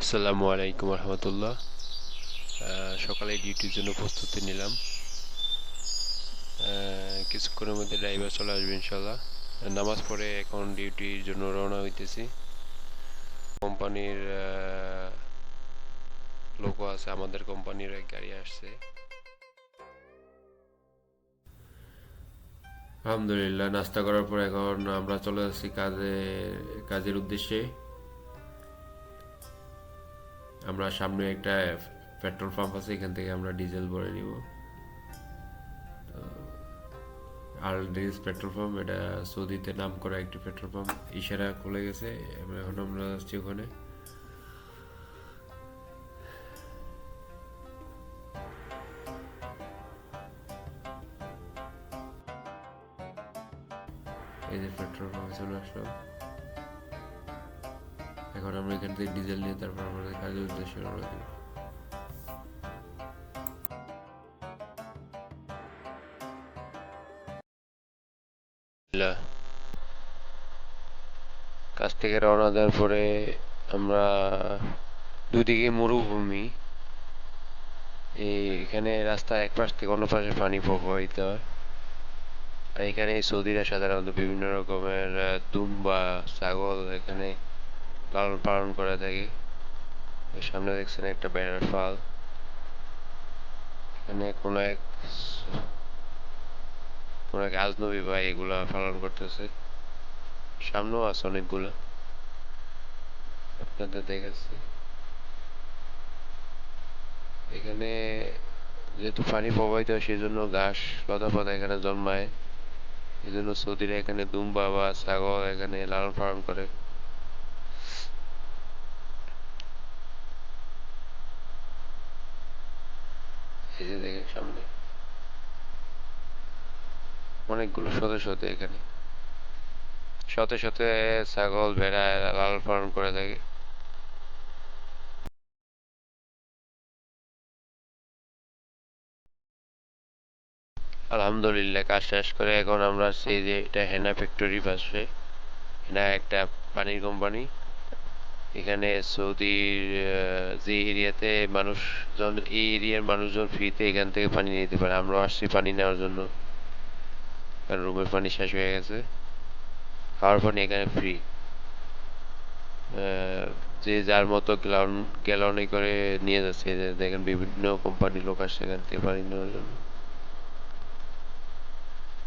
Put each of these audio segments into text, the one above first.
আসসালামু আলাইকুম রহমতুল্লাহ। সকালে ডিউটির জন্য প্রস্তুতি নিলাম। কিছুক্ষণের মধ্যে ড্রাইভার চলে আসবে ইনশাল্লাহ। নামাজ পড়ে এখন ডিউটির জন্য রওনা হইতেছি। কোম্পানির লোকও আছে, আমাদের কোম্পানির এক গাড়ি আসছে। আলহামদুলিল্লাহ, নাস্তা করার পর এখন আমরা চলে যাচ্ছি কাজের উদ্দেশ্যে। আমরা সামনে একটা পেট্রোল পাম্প আছে, এখান থেকে আমরা ডিজেল ভরে নিব। আলডিস পেট্রোল পাম্প, এটা সৌদিতে নাম করা একটি পেট্রোল পাম্প। ইশারা খুলে গেছে, এখন আমরা যাচ্ছি ওখানে। এই যে পেট্রোল পাম্পে চলে আসলাম। এখন আমরা এখান থেকে ডিজেল নিয়ে তারপর আমাদের কাজের উদ্দেশ্যে রওনা দিব। কাজ থেকে রওনা দেওয়ার পরে আমরা দুদিকে মরুভূমি, এখানে রাস্তার এক পাশ থেকে অন্য পাশে পানি প্রবাহিত হয়। আর এখানে সৌদিরা সাধারণত বিভিন্ন রকমের দুম্বা, ছাগল এখানে লালন পালন করে থাকে। সামনে দেখছেন একটা বেড়ার ফাল। এখানে কোনো এক আজনবী ভাই এগুলা পালন করতেছে। সামনেও আছে অনেকগুলা, আপনাদের দেখাচ্ছি। এখানে যেহেতু পানি প্রবাহিত হয়, সেই জন্য ঘাস লতাপাতা এখানে জন্মায়। এই জন্য সৌদিরা এখানে দুম্বা বা ছাগল এখানে লালন পালন করে। এই যে দেখেন সামনে অনেকগুলো শতে শতে, এখানে শতে শতে ছাগল ভেড়া এরা লালন পালন করে থাকে। আলহামদুলিল্লাহ, কাজ শেষ করে এখন আমরা সেই যে এটা হেনা ফ্যাক্টরি পাশে। হেনা একটা পানির কোম্পানি। এখানে সৌদির যে এরিয়াতে মানুষজন, এই এরিয়ার মানুষজন ফ্রিতে এখান থেকে পানি নিতে পারে। আমরা আসছি পানি নেওয়ার জন্য, কারণ রুমের পানি শেষ হয়ে গেছে। খাওয়ার পানি এখানে ফ্রি। যে যার মতো গ্যালনে করে নিয়ে যাচ্ছে। এই যে দেখেন বিভিন্ন কোম্পানির লোক আসছে এখান থেকে পানি নেওয়ার জন্য।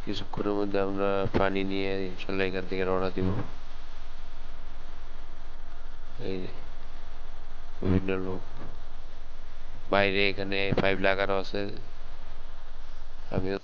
কিছুক্ষণের মধ্যে আমরা পানি নিয়ে ইনশাল্লাহ এখান থেকে রওনা দিব। এই যে বিভিন্ন লোক, বাইরে এখানে পাইপ লাগানো আছে। আমিও